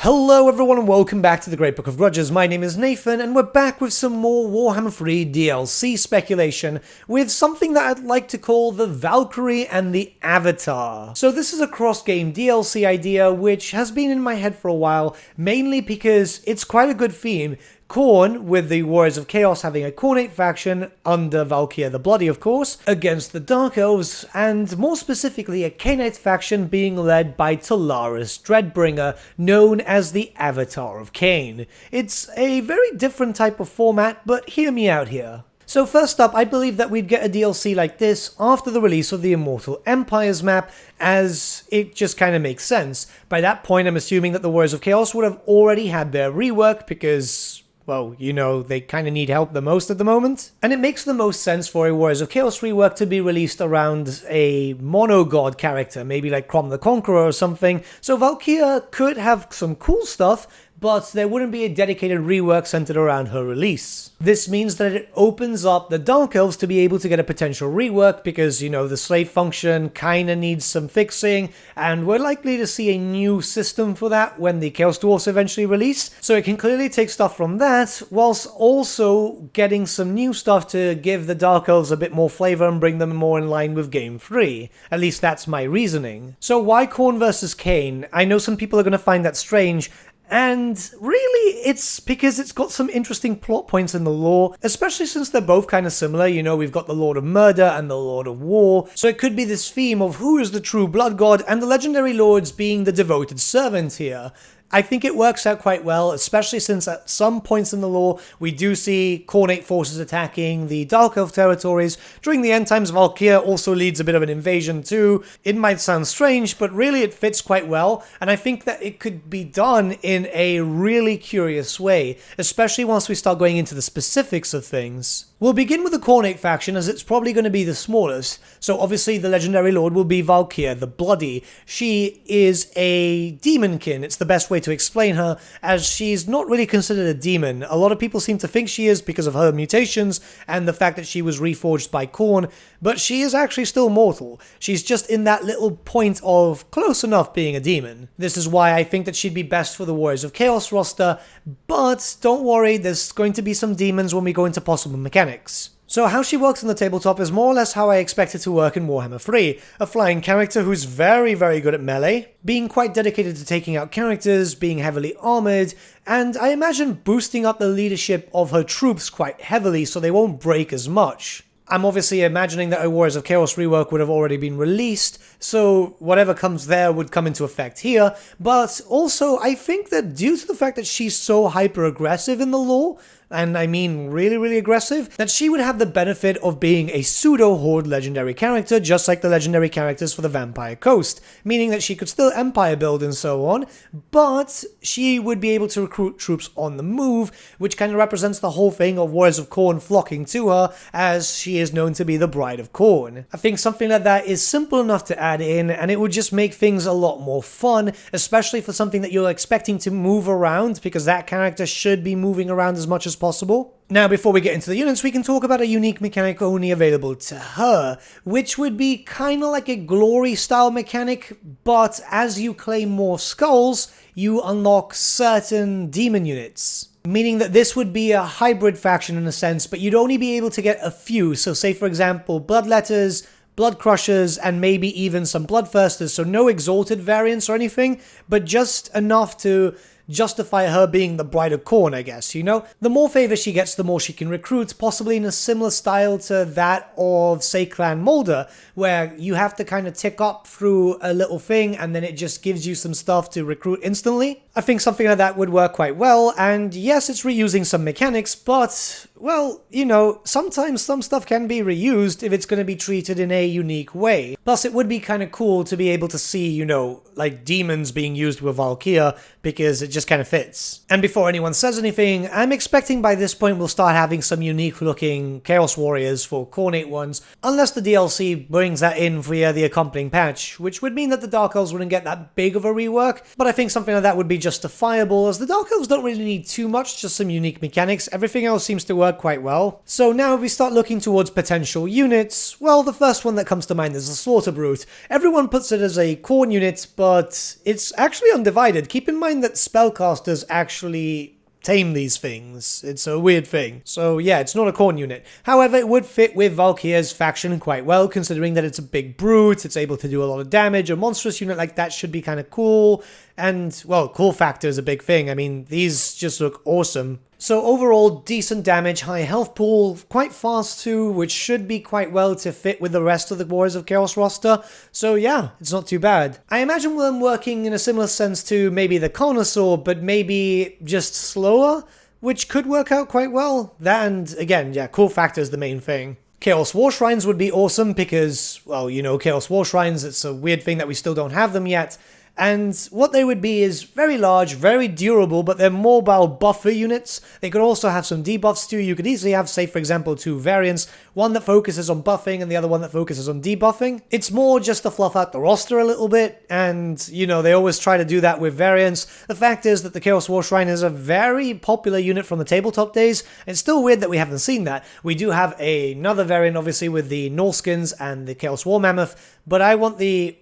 Hello everyone and welcome back to the Great Book of Grudges. My name is Nathan and we're back with some more Warhammer 3 DLC speculation with something that I'd like to call the Valkyrie and the Avatar. So this is a cross-game DLC idea which has been in my head for a while, mainly because it's quite a good theme. KHORNE, with the Warriors of Chaos having a Khainite faction, under Valkyrie the Bloody of course, against the Dark Elves, and more specifically a Khainite faction being led by Solaris Dreadbringer, known as the Avatar of Kane. It's a very different type of format, but hear me out here. So first up, I believe that we'd get a DLC like this after the release of the Immortal Empires map, as it just kind of makes sense. By that point, I'm assuming that the Warriors of Chaos would have already had their rework, because well, you know, they kind of need help the most at the moment. And it makes the most sense for a Warriors of Chaos rework to be released around a mono-god character, maybe like Crom the Conqueror or something. So Valkyrie could have some cool stuff, but there wouldn't be a dedicated rework centered around her release. This means that it opens up the Dark Elves to be able to get a potential rework because, you know, the slave function kinda needs some fixing, and we're likely to see a new system for that when the Chaos Dwarfs eventually release, so it can clearly take stuff from that, whilst also getting some new stuff to give the Dark Elves a bit more flavor and bring them more in line with Game 3. At least that's my reasoning. So why KHORNE Vs KHAINE? I know some people are going to find that strange, and really, it's because it's got some interesting plot points in the lore, especially since they're both kind of similar. You know, we've got the Lord of Murder and the Lord of War, so it could be this theme of who is the true blood god and the legendary lords being the devoted servant here. I think it works out quite well, especially since at some points in the lore, we do see Khainite forces attacking the Dark Elf territories. During the end times, Valkyrie also leads a bit of an invasion too. It might sound strange, but really it fits quite well, and I think that it could be done in a really curious way, especially once we start going into the specifics of things. We'll begin with the Khainite faction, as it's probably going to be the smallest. So obviously the legendary lord will be Valkyrie the Bloody. She is a demonkin, it's the best way to explain her, as she's not really considered a demon. A lot of people seem to think she is because of her mutations and the fact that she was reforged by KHORNE, but she is actually still mortal. She's just in that little point of close enough being a demon. This is why I think that she'd be best for the Warriors of Chaos roster, but don't worry, there's going to be some demons when we go into possible mechanics. So how she works on the tabletop is more or less how I expect it to work in Warhammer 3, a flying character who's very good at melee, being quite dedicated to taking out characters, being heavily armored, and I imagine boosting up the leadership of her troops quite heavily so they won't break as much. I'm obviously imagining that a Warriors of Chaos rework would have already been released, so whatever comes there would come into effect here, but also I think that due to the fact that she's so hyper-aggressive in the lore, and I mean really aggressive, that she would have the benefit of being a pseudo-horde legendary character, just like the legendary characters for the Vampire Coast, meaning that she could still empire build and so on, but she would be able to recruit troops on the move, which kind of represents the whole thing of Warriors of KHORNE flocking to her, as she is known to be the Bride of KHORNE. I think something like that is simple enough to add in, and it would just make things a lot more fun, especially for something that you're expecting to move around, because that character should be moving around as much as possible. Now, before we get into the units, we can talk about a unique mechanic only available to her, which would be kind of like a glory style mechanic, but as you claim more skulls, you unlock certain demon units. Meaning that this would be a hybrid faction in a sense, but you'd only be able to get a few. So say for example, Bloodletters, Blood Crushers, and maybe even some Bloodthirsters, so no exalted variants or anything, but just enough to justify her being the Bride of KHORNE, I guess, you know? The more favor she gets, the more she can recruit, possibly in a similar style to that of, say, Clan Moulder, where you have to kind of tick up through a little thing and then it just gives you some stuff to recruit instantly. I think something like that would work quite well, and yes, it's reusing some mechanics, but, well, you know, sometimes some stuff can be reused if it's going to be treated in a unique way. Plus, it would be kind of cool to be able to see, you know, like demons being used with Valkyrie, because it just kind of fits. And before anyone says anything, I'm expecting by this point we'll start having some unique looking Chaos Warriors for Khainite ones, unless the DLC brings that in via the accompanying patch, which would mean that the Dark Elves wouldn't get that big of a rework, but I think something like that would be justifiable, as the Dark Elves don't really need too much, just some unique mechanics. Everything else seems to work quite well. So now if we start looking towards potential units, well, the first one that comes to mind is the Slaughter Brute. Everyone puts it as a KHORNE unit, but it's actually undivided. Keep in mind that spell spellcasters actually tame these things. It's a weird thing. So yeah, it's not a KHORNE unit. However, it would fit with Valkyria's faction quite well, considering that it's a big brute, it's able to do a lot of damage. A monstrous unit like that should be kind of cool. And, well, cool factor is a big thing. I mean, these just look awesome. So overall, decent damage, high health pool, quite fast too, which should be quite well to fit with the rest of the Warriors of Chaos roster. So yeah, it's not too bad. I imagine them working in a similar sense to maybe the Carnosaur, but maybe just slower, which could work out quite well. That and, again, yeah, cool factor is the main thing. Chaos War Shrines would be awesome because, well, you know, Chaos War Shrines, it's a weird thing that we still don't have them yet. And what they would be is very large, very durable, but they're mobile buffer units. They could also have some debuffs too. You could easily have, say, for example, two variants. One that focuses on buffing and the other one that focuses on debuffing. It's more just to fluff out the roster a little bit. And, you know, they always try to do that with variants. The fact is that the Chaos War Shrine is a very popular unit from the tabletop days. It's still weird that we haven't seen that. We do have another variant, obviously, with the Norskins and the Chaos War Mammoth. But I want the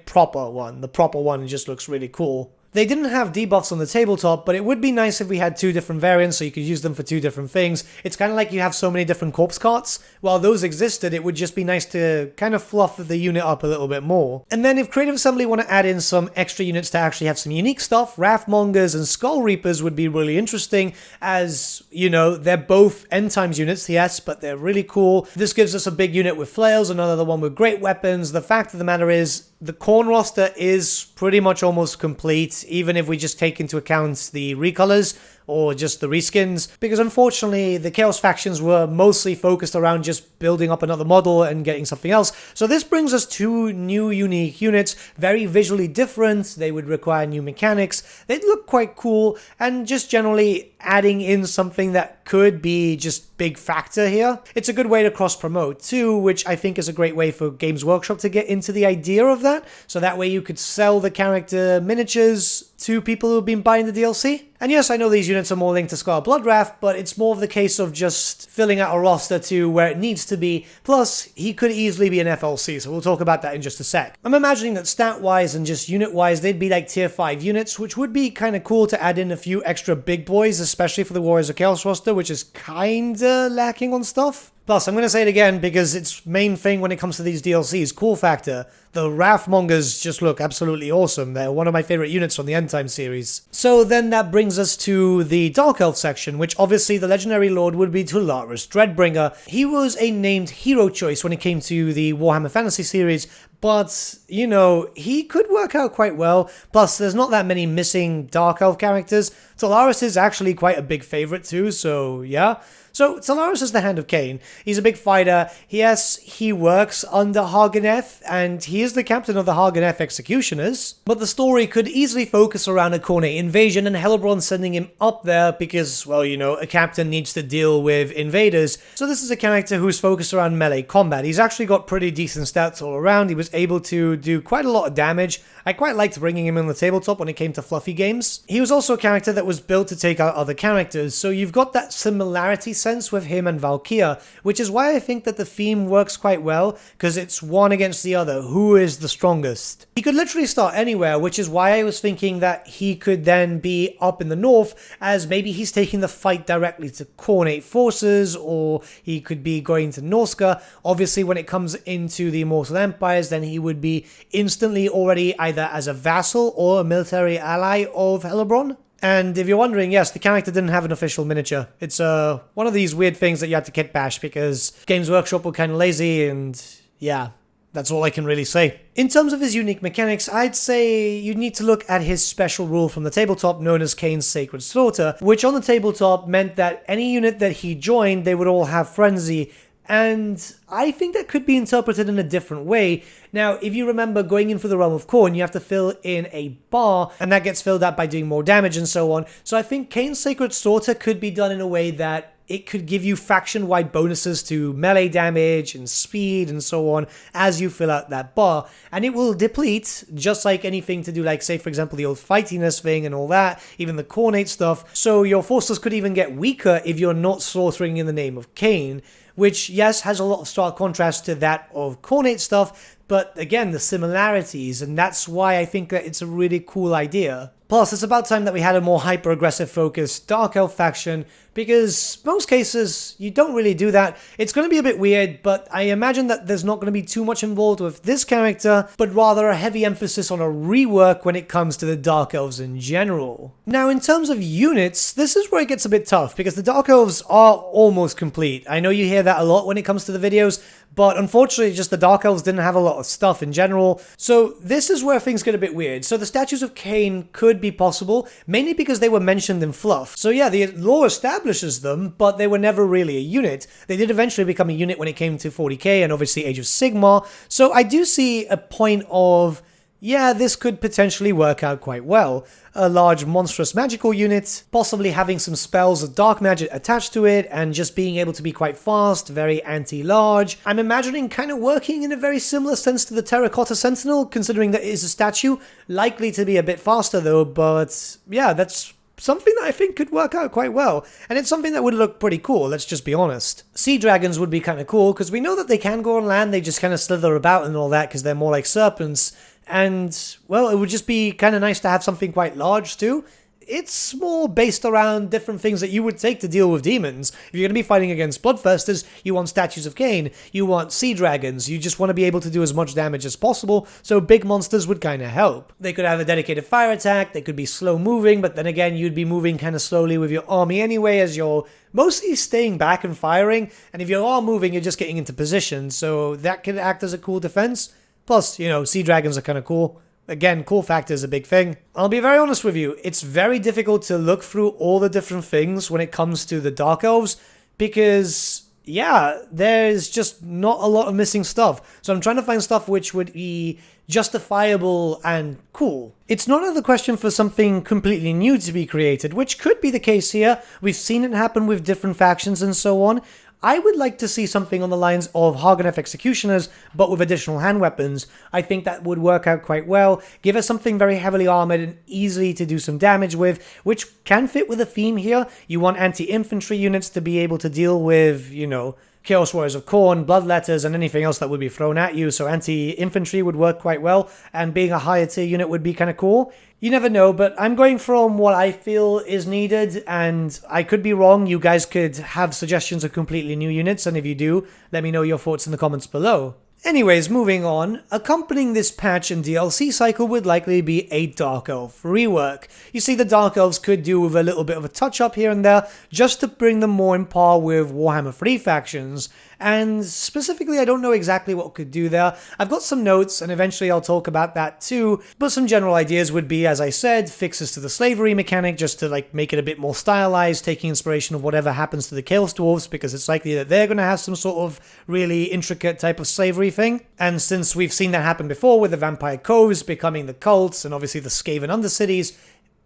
proper one. The proper one just looks really cool. They didn't have debuffs on the tabletop, but it would be nice if we had two different variants so you could use them for two different things. It's kind of like you have so many different corpse carts. While those existed, it would just be nice to kind of fluff the unit up a little bit more. And then if Creative Assembly want to add in some extra units to actually have some unique stuff, Wrathmongers and Skull Reapers would be really interesting as, you know, they're both end times units, yes, but they're really cool. This gives us a big unit with flails, another one with great weapons. The fact of the matter is, the KHORNE roster is pretty much almost complete, even if we just take into account the recolors or just the reskins, because unfortunately the Chaos factions were mostly focused around just building up another model and getting something else. So this brings us two new unique units, very visually different. They would require new mechanics. They'd look quite cool, and just generally adding in something that could be just big factor here. It's a good way to cross-promote too, which I think is a great way for Games Workshop to get into the idea of that. So that way you could sell the character miniatures to people who have been buying the DLC. And yes, I know these units are more linked to Scar Bloodwrath, but it's more of the case of just filling out a roster to where it needs to be. Plus, he could easily be an FLC, so we'll talk about that in just a sec. I'm imagining that stat-wise and just unit-wise, they'd be like tier 5 units, which would be kind of cool to add in a few extra big boys, especially for the Warriors of Chaos roster, which is kinda lacking on stuff. Plus, I'm going to say it again because its main thing when it comes to these DLCs, cool factor. The Wrathmongers just look absolutely awesome. They're one of my favorite units from the End Time series. So then that brings us to the Dark Elf section, which obviously the legendary lord would be Solaris Dreadbringer. He was a named hero choice when it came to the Warhammer Fantasy series, but, you know, he could work out quite well. Plus, there's not that many missing Dark Elf characters. Solaris is actually quite a big favorite too, so yeah. So, Solaris is the Hand of Kane. He's a big fighter. Yes, he works under Harganeth, and he is the captain of the Harganeth Executioners. But the story could easily focus around a Khorne invasion and Hellebron sending him up there because, well, you know, a captain needs to deal with invaders. So this is a character who's focused around melee combat. He's actually got pretty decent stats all around. He was able to do quite a lot of damage. I quite liked bringing him on the tabletop when it came to fluffy games. He was also a character that was built to take out other characters, so you've got that similarity sense with him and Valkyrie, which is why I think that the theme works quite well, because it's one against the other. Who is the strongest? He could literally start anywhere, which is why I was thinking that he could then be up in the north, as maybe he's taking the fight directly to Khornate forces, or he could be going to Norska. Obviously, when it comes into the Immortal Empires, then he would be instantly already either as a vassal or a military ally of Hellebron. And if you're wondering, yes, the character didn't have an official miniature. It's one of these weird things that you had to kit bash because Games Workshop were kind of lazy, and yeah, that's all I can really say. In terms of his unique mechanics, I'd say you need to look at his special rule from the tabletop known as Kane's Sacred Slaughter, which on the tabletop meant that any unit that he joined, they would all have Frenzy. And I think that could be interpreted in a different way. Now, if you remember, going in for the Realm of Khorne, you have to fill in a bar, and that gets filled out by doing more damage and so on. So I think Kane's Sacred Slaughter could be done in a way that it could give you faction-wide bonuses to melee damage and speed and so on as you fill out that bar. And it will deplete, just like anything to do, like, say, for example, the old fightiness thing and all that, even the Khornate stuff. So your forces could even get weaker if you're not slaughtering in the name of Kane, which, yes, has a lot of stark contrast to that of Khornate stuff, but again, the similarities, and that's why I think that it's a really cool idea. Plus, it's about time that we had a more hyper-aggressive focused Dark Elf faction, because most cases, you don't really do that. It's going to be a bit weird, but I imagine that there's not going to be too much involved with this character, but rather a heavy emphasis on a rework when it comes to the Dark Elves in general. Now, in terms of units, this is where it gets a bit tough, because the Dark Elves are almost complete. I know you hear that a lot when it comes to the videos, but unfortunately, just the Dark Elves didn't have a lot of stuff in general, so this is where things get a bit weird. So the Statues of Kane could be possible, mainly because they were mentioned in fluff. So yeah, the lore establishes them, but they were never really a unit. They did eventually become a unit when it came to 40k and obviously Age of Sigmar, so I do see a point of, yeah, this could potentially work out quite well. A large monstrous magical unit, possibly having some spells of dark magic attached to it, and just being able to be quite fast, very anti-large. I'm imagining kind of working in a very similar sense to the Terracotta Sentinel, considering that it is a statue, likely to be a bit faster though, but yeah, that's something that I think could work out quite well, and it's something that would look pretty cool, let's just be honest. Sea dragons would be kind of cool, because we know that they can go on land, they just kind of slither about and all that, because they're more like serpents. And, well, it would just be kind of nice to have something quite large too. It's more based around different things that you would take to deal with demons. If you're going to be fighting against Bloodthirsters, you want Statues of Kane, you want Sea Dragons, you just want to be able to do as much damage as possible, so big monsters would kind of help. They could have a dedicated fire attack, they could be slow moving, but then again, you'd be moving kind of slowly with your army anyway, as you're mostly staying back and firing, and if you are moving, you're just getting into position, so that could act as a cool defense. Plus, you know, sea dragons are kind of cool. Again, cool factor is a big thing. I'll be very honest with you, it's very difficult to look through all the different things when it comes to the Dark Elves, because, yeah, there's just not a lot of missing stuff. So I'm trying to find stuff which would be justifiable and cool. It's not out of the question for something completely new to be created, which could be the case here. We've seen it happen with different factions and so on. I would like to see something on the lines of Hageneth Executioners, but with additional hand weapons. I think that would work out quite well. Give us something very heavily armored and easy to do some damage with, which can fit with the theme here. You want anti-infantry units to be able to deal with, you know, Chaos Warriors of KHORNE, Bloodletters, and anything else that would be thrown at you, so anti-infantry would work quite well, and being a higher tier unit would be kind of cool. You never know, but I'm going from what I feel is needed, and I could be wrong. You guys could have suggestions of completely new units, and if you do, let me know your thoughts in the comments below. Anyways, moving on, accompanying this patch and DLC cycle would likely be a Dark Elf rework. You see, the Dark Elves could do with a little bit of a touch-up here and there, just to bring them more in par with Warhammer 3 factions, and specifically I don't know exactly what could do there. I've got some notes, and eventually I'll talk about that too, but some general ideas would be, as I said, fixes to the slavery mechanic, just to like make it a bit more stylized, taking inspiration of whatever happens to the Chaos Dwarves, because it's likely that they're going to have some sort of really intricate type of slavery thing. And since we've seen that happen before with the Vampire Coves becoming the cults and obviously the Skaven Undercities,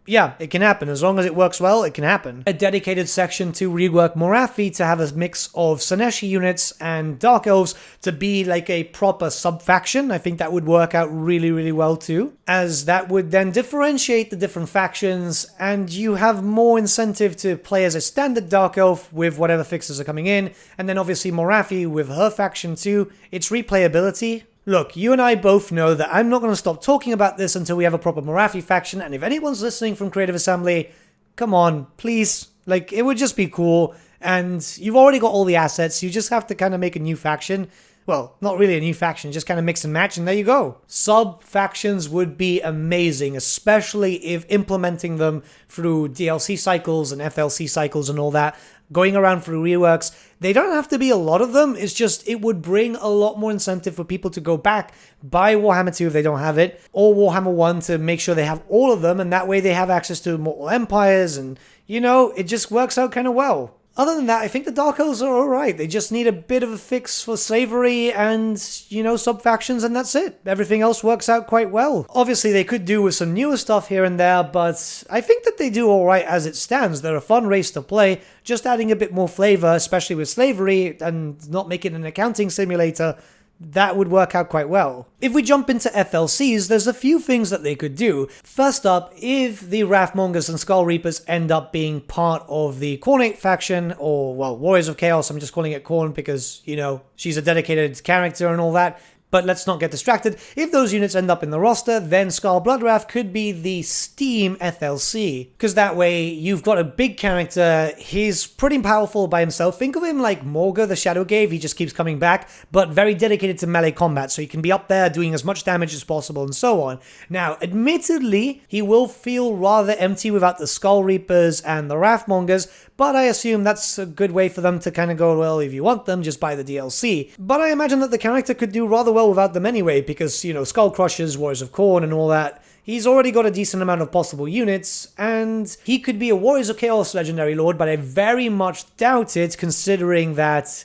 yeah, it can happen. As long as it works well, it can happen. A dedicated section to rework Morathi to have a mix of Sineshi units and Dark Elves to be like a proper sub-faction. I think that would work out really, really well too, as that would then differentiate the different factions, and you have more incentive to play as a standard Dark Elf with whatever fixes are coming in, and then obviously Morathi with her faction too. Its replayability. Look, you and I both know that I'm not going to stop talking about this until we have a proper Morathi faction, and if anyone's listening from Creative Assembly, come on, please, like, it would just be cool, and you've already got all the assets, you just have to kind of make a new faction. Well, not really a new faction, just kind of mix and match, and there you go. Sub-factions would be amazing, especially if implementing them through DLC cycles and FLC cycles and all that, going around through reworks. They don't have to be a lot of them, it's just it would bring a lot more incentive for people to go back, buy Warhammer 2 if they don't have it, or Warhammer 1 to make sure they have all of them, and that way they have access to Mortal Empires, and, you know, it just works out kind of well. Other than that, I think the Dark Elves are alright. They just need a bit of a fix for slavery and, you know, sub-factions, and that's it. Everything else works out quite well. Obviously, they could do with some newer stuff here and there, but I think that they do alright as it stands. They're a fun race to play. Just adding a bit more flavor, especially with slavery, and not making an accounting simulator, that would work out quite well. If we jump into FLCs, there's a few things that they could do. First up, if the Wrathmongers and Skull Reapers end up being part of the Khornate faction, or, well, Warriors of Chaos, I'm just calling it Khorne because, you know, she's a dedicated character and all that. But let's not get distracted. If those units end up in the roster, then Skarl Bloodwrath could be the Steam FLC. Because that way, you've got a big character, he's pretty powerful by himself. Think of him like Morga the Shadowgave, he just keeps coming back, but very dedicated to melee combat, so he can be up there doing as much damage as possible and so on. Now, admittedly, he will feel rather empty without the Skull Reapers and the Wrathmongers, but I assume that's a good way for them to kind of go, well, if you want them, just buy the DLC. But I imagine that the character could do rather well without them anyway, because, you know, Skull Crushers, Warriors of KHORNE and all that, he's already got a decent amount of possible units, and he could be a Warriors of Chaos Legendary Lord, but I very much doubt it, considering that,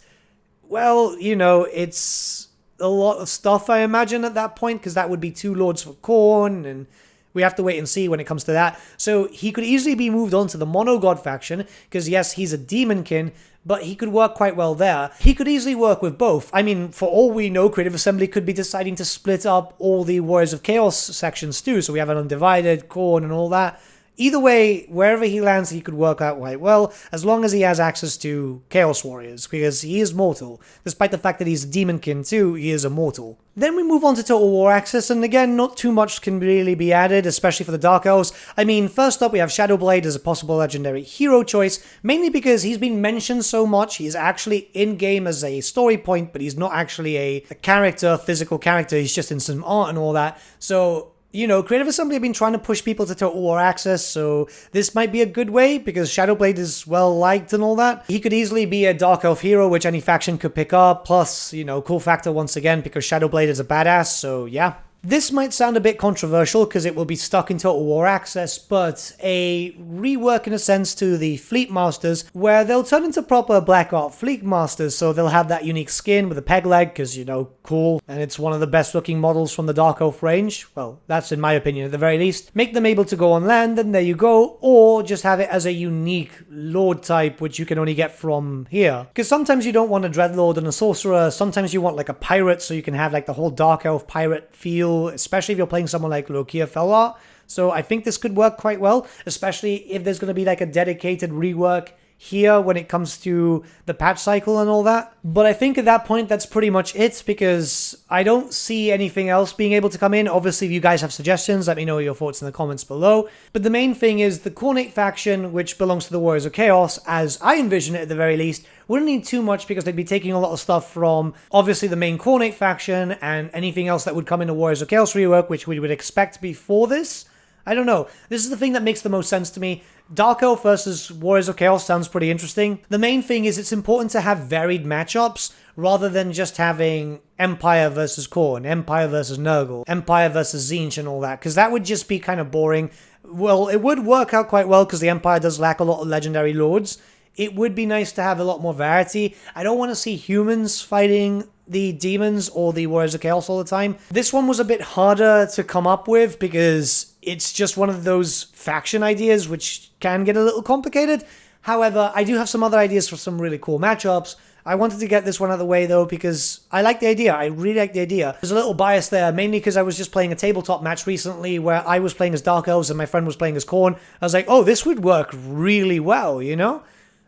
well, you know, it's a lot of stuff, I imagine, at that point, because that would be 2 Lords for KHORNE, and we have to wait and see when it comes to that. So he could easily be moved on to the Mono God faction, because yes, he's a Demonkin, but he could work quite well there. He could easily work with both. I mean, for all we know, Creative Assembly could be deciding to split up all the Warriors of Chaos sections too, so we have an Undivided, KHORNE and all that. Either way, wherever he lands, he could work out quite well, as long as he has access to Chaos Warriors, because he is mortal. Despite the fact that he's a Demonkin too, he is immortal. Then we move on to Total War Access, and again, not too much can really be added, especially for the Dark Elves. I mean, first up, we have Shadowblade as a possible legendary hero choice, mainly because he's been mentioned so much. He's actually in-game as a story point, but he's not actually a character, physical character. He's just in some art and all that. So, you know, Creative Assembly have been trying to push people to Total War Access, so this might be a good way, because Shadowblade is well liked and all that. He could easily be a Dark Elf hero, which any faction could pick up, plus, you know, cool factor once again, because Shadowblade is a badass, so yeah. This might sound a bit controversial because it will be stuck in Total War Access, but a rework in a sense to the Fleet Masters, where they'll turn into proper Black Art Fleet Masters, so they'll have that unique skin with a peg leg, because, you know, cool, and it's one of the best looking models from the Dark Elf range. Well, that's in my opinion at the very least. Make them able to go on land, and there you go, or just have it as a unique Lord type, which you can only get from here. Because sometimes you don't want a Dreadlord and a Sorcerer, sometimes you want like a Pirate, so you can have like the whole Dark Elf Pirate feel, especially if you're playing someone like Lokia Felart. So I think this could work quite well, especially if there's going to be like a dedicated rework here when it comes to the patch cycle and all that. But I think at that point that's pretty much it, because I don't see anything else being able to come in. Obviously, if you guys have suggestions, let me know your thoughts in the comments below. But the main thing is the Khornate faction, which belongs to the Warriors of Chaos, as I envision it at the very least, wouldn't need too much, because they'd be taking a lot of stuff from obviously the main Khornate faction and anything else that would come in a Warriors of Chaos rework, which we would expect before this. I don't know. This is the thing that makes the most sense to me. Dark Elf versus Warriors of Chaos sounds pretty interesting. The main thing is it's important to have varied matchups rather than just having Empire versus KHORNE, Empire versus Nurgle, Empire versus Tzeentch and all that, because that would just be kind of boring. Well, it would work out quite well because the Empire does lack a lot of legendary lords. It would be nice to have a lot more variety. I don't want to see humans fighting the demons or the Warriors of Chaos all the time. This one was a bit harder to come up with because it's just one of those faction ideas which can get a little complicated. However, I do have some other ideas for some really cool matchups. I wanted to get this one out of the way though because I like the idea. I really like the idea. There's a little bias there, mainly because I was just playing a tabletop match recently where I was playing as Dark Elves and my friend was playing as KHORNE. I was like, oh, this would work really well, you know?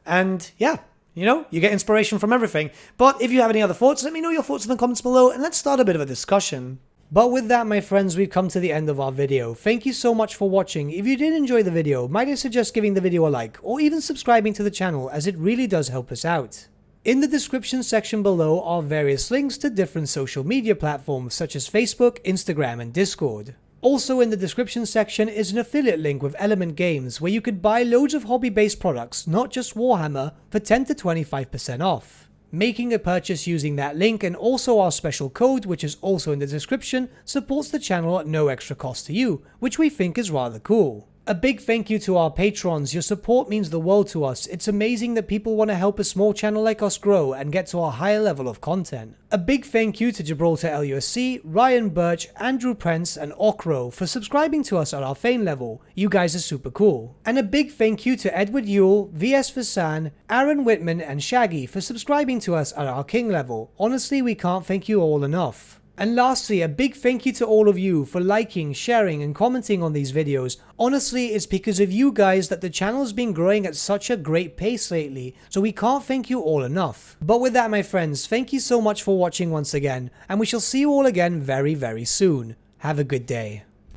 And yeah, you know, you get inspiration from everything. But if you have any other thoughts, let me know your thoughts in the comments below and let's start a bit of a discussion. But with that, my friends, we've come to the end of our video. Thank you so much for watching. If you did enjoy the video, might I suggest giving the video a like or even subscribing to the channel, as it really does help us out. In the description section below are various links to different social media platforms such as Facebook, Instagram and Discord. Also in the description section is an affiliate link with Element Games where you could buy loads of hobby-based products, not just Warhammer, for 10 to 25% off. Making a purchase using that link and also our special code, which is also in the description, supports the channel at no extra cost to you, which we think is rather cool. A big thank you to our patrons. Your support means the world to us. It's amazing that people want to help a small channel like us grow and get to a higher level of content. A big thank you to Gibraltar LUSC, Ryan Bertsche, Andrew Prince and Okro for subscribing to us at our Fane level. You guys are super cool. And a big thank you to Edward Yule, VS Vasan, Aaron Whitman and Shaggy for subscribing to us at our King level. Honestly, we can't thank you all enough. And lastly, a big thank you to all of you for liking, sharing and commenting on these videos. Honestly, it's because of you guys that the channel's been growing at such a great pace lately, so we can't thank you all enough. But with that, my friends, thank you so much for watching once again, and we shall see you all again very, very soon. Have a good day.